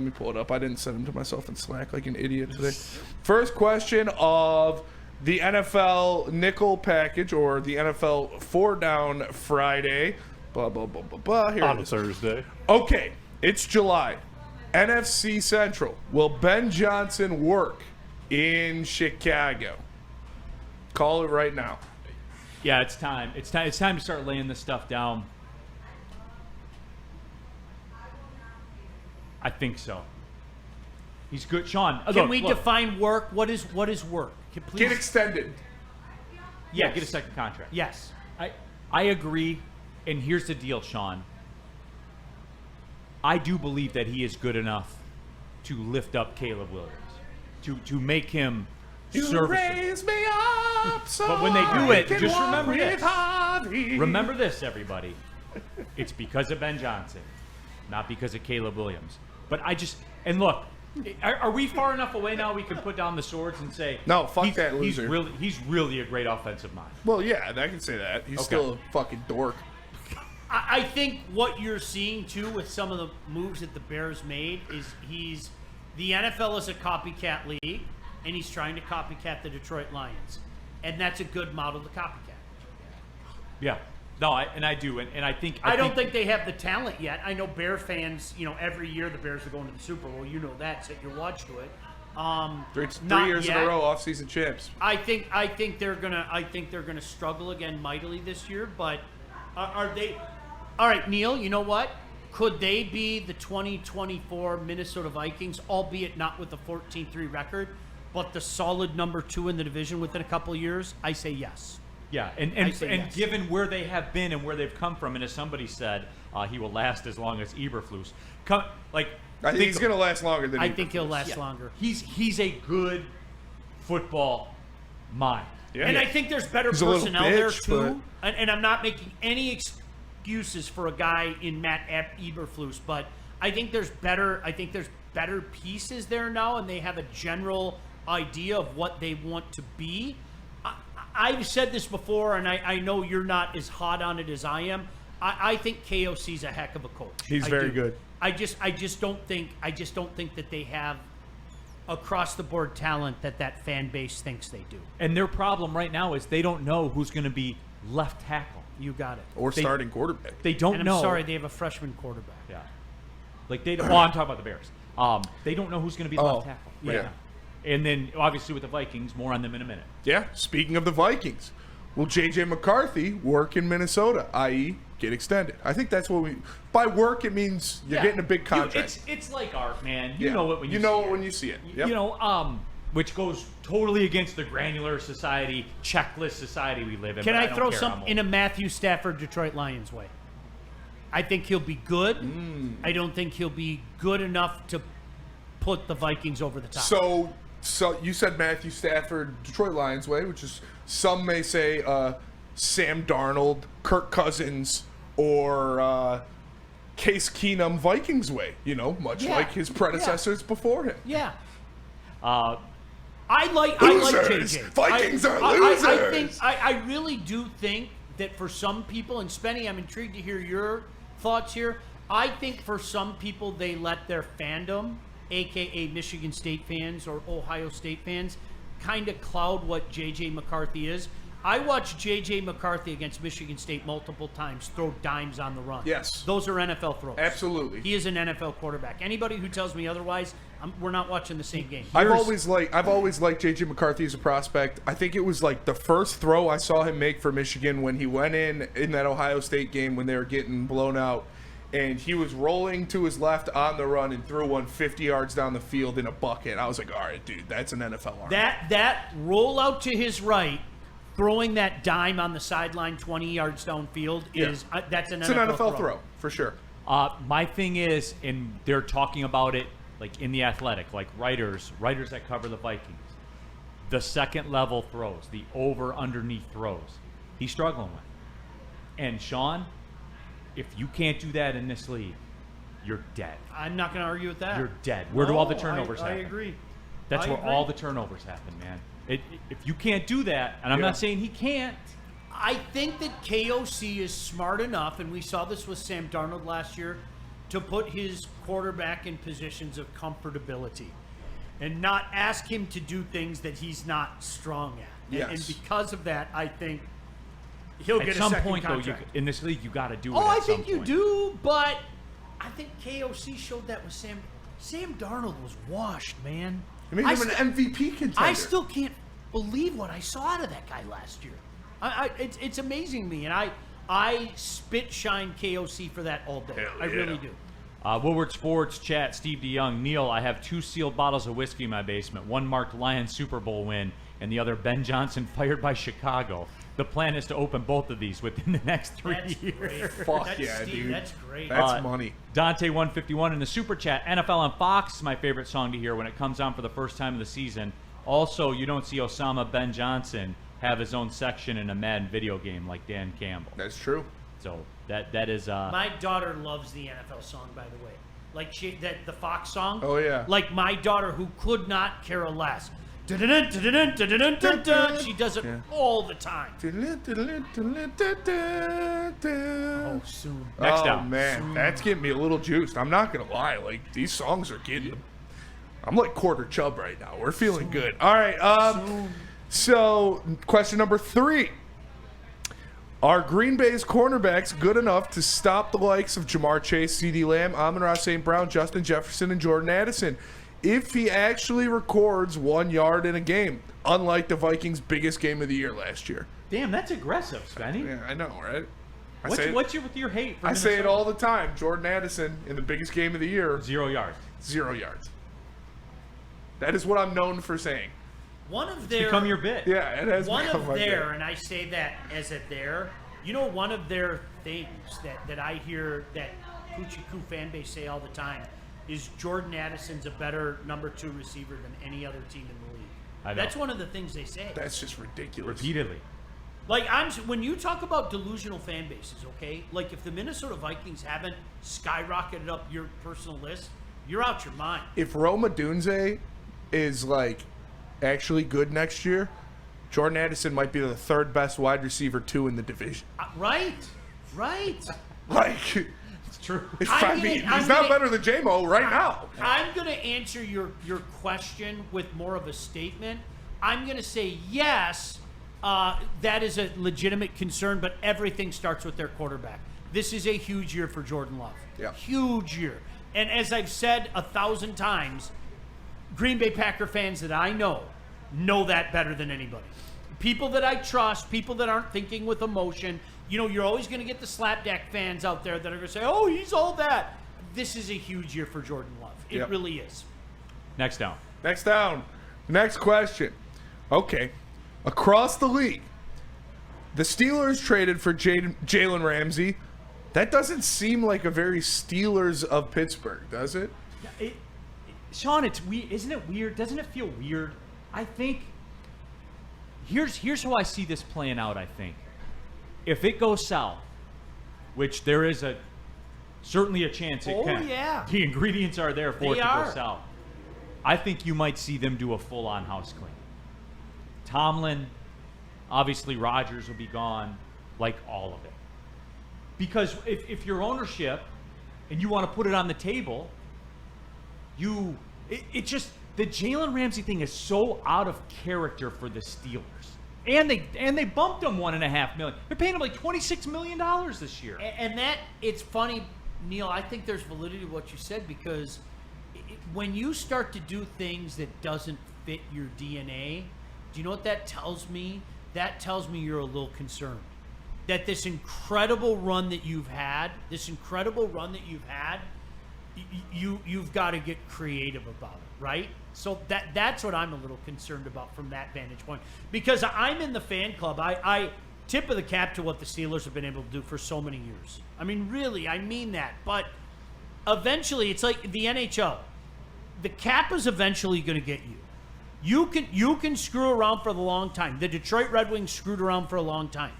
me pull it up. I didn't send them to myself in Slack like an idiot today. First question of the NFL nickel package or the NFL 4-down Friday. Blah, blah, blah, blah, blah. Here On it is. Thursday. Okay, it's July. NFC Central. Will Ben Johnson work in Chicago? Call it right now. Yeah, it's time. It's time to start laying this stuff down. I think so. He's good, Sean. Can we define work? What is work? Please. Get extended. Yeah, get a second contract. Yes. I agree. And here's the deal, Sean. I do believe that he is good enough to lift up Caleb Williams, to make him serviceable. Raise me up so But when they do it, I can just walk remember with this. Harvey. Remember this, everybody. It's because of Ben Johnson, not because of Caleb Williams. But and look, are we far enough away now we can put down the swords and say, No, fuck that he's loser. He's really a great offensive mind. Well, yeah, I can say that. He's still a fucking dork. I think what you're seeing too with some of the moves that the Bears made is the NFL is a copycat league, and he's trying to copycat the Detroit Lions, and that's a good model to copycat. Yeah. No, I do, and I think I don't think they have the talent yet. I know Bear fans, every year the Bears are going to the Super Bowl. You know that, set your watch to it. Three years in a row, off-season champs. I think they're gonna struggle again mightily this year. But are they? All right, Neil. You know what? Could they be the 2024 Minnesota Vikings, albeit not with a 14-3 record, but the solid number 2 in the division within a couple of years? I say yes. Yeah, and yes. Given where they have been and where they've come from, and as somebody said, he will last as long as Eberflus. I think he's going to last longer than I think he'll last longer. He's a good football mind. Yeah. And I think there's better He's a little personnel there bitch, too. And I'm not making any excuses for a guy in Matt Eberflus, but I think there's better pieces there now, and they have a general idea of what they want to be. I've said this before, and I know you're not as hot on it as I am. I think KOC's a heck of a coach. He's very good. I just don't think that they have across the board talent that fan base thinks they do. And their problem right now is they don't know who's going to be left tackle. You got it. Or starting quarterback. They don't And know. I'm sorry, they have a freshman quarterback. Yeah. Like they. Well, I'm talking about the Bears. They don't know who's going to be the left tackle right now. And then, obviously, with the Vikings, more on them in a minute. Yeah, speaking of the Vikings, will J.J. McCarthy work in Minnesota, i.e. get extended? I think that's what by work, it means you're getting a big contract. It's like art, man. You know it when you see it. when you see it. Yep. Which goes totally against the granular society, checklist society we live in. Can I don't throw care. something in a Matthew Stafford Detroit Lions way? I think he'll be good. I don't think he'll be good enough to put the Vikings over the top. So you said Matthew Stafford, Detroit Lions way, which is some may say Sam Darnold, Kirk Cousins, or Case Keenum Vikings way. Much like his predecessors before him. Yeah. I like Losers. JJ. Vikings are losers. I really do think that for some people, and Spenny, I'm intrigued to hear your thoughts here. I think for some people, they let their fandom, a.k.a. Michigan State fans or Ohio State fans, kind of cloud what J.J. McCarthy is. I watched J.J. McCarthy against Michigan State multiple times throw dimes on the run. Yes. Those are NFL throws. Absolutely. He is an NFL quarterback. Anybody who tells me otherwise, we're not watching the same game. I've always liked J.J. McCarthy as a prospect. I think it was like the first throw I saw him make for Michigan when he went in that Ohio State game when they were getting blown out. And he was rolling to his left on the run and threw one 50 yards down the field in a bucket. I was like, all right, dude, that's an NFL arm. That rollout to his right, throwing that dime on the sideline 20 yards downfield that's an NFL throw for sure. My thing is, and they're talking about it like in the Athletic, like writers that cover the Vikings, the second level throws, the over underneath throws, he's struggling with. And Sean, if you can't do that in this league, you're dead. I'm not going to argue with that. You're dead. Where do all the turnovers happen? I agree. That's where all the turnovers happen, man. If you can't do that, and I'm not saying he can't. I think that KOC is smart enough, and we saw this with Sam Darnold last year, to put his quarterback in positions of comfortability and not ask him to do things that he's not strong at. Yes. And because of that, I think he'll At get some a second point, contract. though, in this league, you got to do it. Oh, at I some think you point. do, but I think KOC showed that with Sam. Sam Darnold was washed, man. It made him an MVP contender. I still can't believe what I saw out of that guy last year. It's amazing to me, and I spit shine KOC for that all day. Hell I really yeah. do. Woodward Sports chat, Steve DeYoung. Neil, I have 2 sealed bottles of whiskey in my basement. One marked Lions Super Bowl win, and the other Ben Johnson fired by Chicago. The plan is to open both of these within the next 3 That's years. great. Fuck That's yeah, Steve, dude. That's great. That's money. Dante151 in the super chat. NFL on Fox is my favorite song to hear when it comes on for the first time of the season. Also, you don't see Osama Ben Johnson have his own section in a Madden video game like Dan Campbell. That's true. So that is My daughter loves the NFL song, by the way. Like the Fox song. Oh, yeah. Like my daughter, who could not care less. Dun-dun-dun, dun-dun-dun, dun-dun-dun, dun-dun. She does it Yeah. all the time. Oh, soon. Next oh down. man, that's getting me a little juiced. I'm not gonna lie. Like these songs are getting. I'm like quarter chub right now. We're feeling good. All right. So question number 3. Are Green Bay's cornerbacks good enough to stop the likes of Jamar Chase, CeeDee Lamb, Amon-Ra St. Brown, Justin Jefferson, and Jordan Addison if he actually records 1 yard in a game, unlike the Vikings' biggest game of the year last year? Damn, that's aggressive, Spenny. Yeah, I know, right? What's your hate for I say it Minnesota? all the time. Jordan Addison in the biggest game of the year, 0 yards. 0 yards. That is what I'm known for saying. One of their Become your bit. Yeah, it has one become of my their, bit. and I say that as a their, one of their things that I hear that Coochie Coo fan base say all the time is Jordan Addison's a better number 2 receiver than any other team in the league. I know. That's one of the things they say. That's just ridiculous. Repeatedly. Like when you talk about delusional fan bases, okay? Like if the Minnesota Vikings haven't skyrocketed up your personal list, you're out your mind. If Roma Dunze is like actually good next year, Jordan Addison might be the 3rd best wide receiver 2 in the division. Right. Like It's true. I mean, he's not better than J-Mo right now. I'm going to answer your question with more of a statement. I'm going to say yes, that is a legitimate concern, but everything starts with their quarterback. This is a huge year for Jordan Love. Yeah. Huge year. And as I've said 1,000 times, Green Bay Packer fans that I know that better than anybody. People that I trust, people that aren't thinking with emotion. You're always going to get the slapdack fans out there that are going to say, oh, he's all that. This is a huge year for Jordan Love. It Yep. really is. Next down. Next down. Next question. Okay. Across the league, the Steelers traded for Jalen Ramsey. That doesn't seem like a very Steelers of Pittsburgh, does it? Sean, it's weird. Isn't it weird? Doesn't it feel weird? I think here's how I see this playing out. I think if it goes south, which there is certainly a chance it can. Oh, yeah. The ingredients are there for it They to are. go south. I think you might see them do a full-on house clean. Tomlin, obviously Rodgers will be gone, like all of it. Because if you're ownership and you want to put it on the table, it just the Jalen Ramsey thing is so out of character for the Steelers. And they bumped him $1.5 million. They're paying him like $26 million this year. And that, it's funny, Neil, I think there's validity to what you said because when you start to do things that doesn't fit your DNA, do you know what that tells me? That tells me you're a little concerned. That this incredible run that you've had, you've got to get creative about it, right? So that's what I'm a little concerned about from that vantage point. Because I'm in the fan club. I tip of the cap to what the Steelers have been able to do for so many years. I mean, really, I mean that. But eventually, it's like the NHL. The cap is eventually going to get you. You can screw around for a long time. The Detroit Red Wings screwed around for a long time.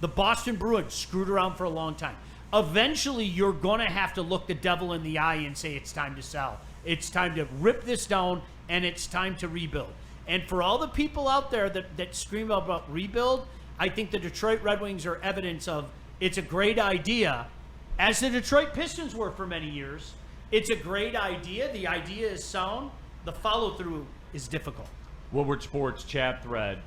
The Boston Bruins screwed around for a long time. Eventually, you're going to have to look the devil in the eye and say it's time to sell. It's time to rip this down, and it's time to rebuild. And for all the people out there that scream about rebuild, I think the Detroit Red Wings are evidence of it's a great idea, as the Detroit Pistons were for many years. It's a great idea. The idea is sound. The follow-through is difficult. Woodward Sports chat thread.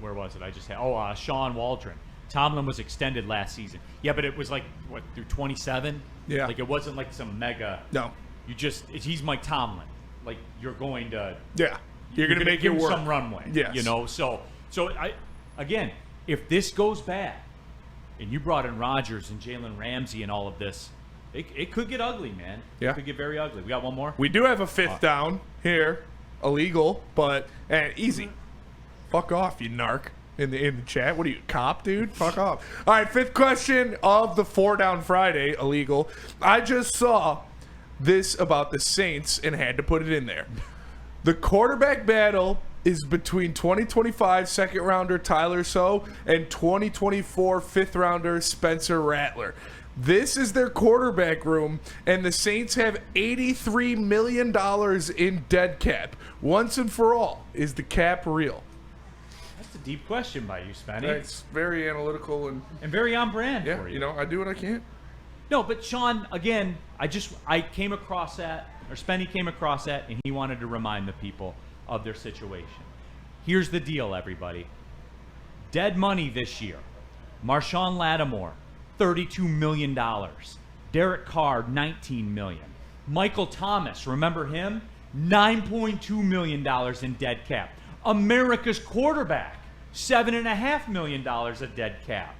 Where was it? I just had Sean Waldron. Tomlin was extended last season. Yeah, but it was like what, through 27? Yeah. Like it wasn't like some mega. No. He's Mike Tomlin. Like you're going to. Yeah. You're going to make give it him work. some runway. Yes. You know. So again, if this goes bad, and you brought in Rodgers and Jalen Ramsey and all of this, it could get ugly, man. Yeah. It could get very ugly. We got one more. We do have a fifth down here, illegal, but easy. Fuck off, you narc. In the chat. What are you, cop, dude? Fuck off. All right, fifth question of the 4 Down Friday, illegal. I just saw this about the Saints and had to put it in there. The quarterback battle is between 2025 second rounder Tyler So and 2024 fifth rounder Spencer Rattler. This is their quarterback room, and the Saints have $83 million in dead cap. Once and for all, is the cap real? That's a deep question by you, Spenny. It's very analytical and very on brand yeah, for you. you know, I do what I can. No, but Sean, again, I came across that, or Spenny came across that, and he wanted to remind the people of their situation. Here's the deal, everybody. Dead money this year. Marshawn Lattimore, $32 million. Derek Carr, $19 million. Michael Thomas, remember him? $9.2 million in dead cap. America's quarterback, $7.5 million of dead cap.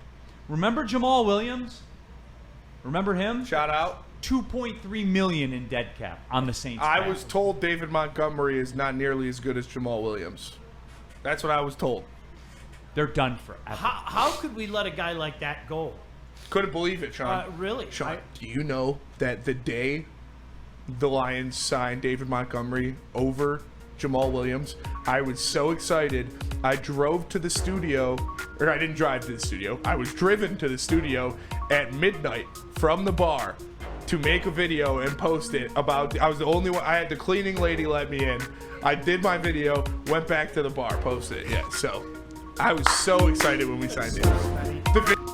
Remember Jamal Williams? Remember him? Shout out. $2.3 million in dead cap on the Saints. I cap. was told David Montgomery is not nearly as good as Jamal Williams. That's what I was told. They're done forever. How could we let a guy like that go? Couldn't believe it, Sean. Really? Sean, do you know that the day the Lions signed David Montgomery over Jamal Williams, I was so excited. I drove to the studio, or I didn't drive to the studio. I was driven to the studio at midnight from the bar to make a video and post it about. I was the only one. I had the cleaning lady let me in. I did my video, went back to the bar, posted it. Yeah, so I was so excited when we signed it.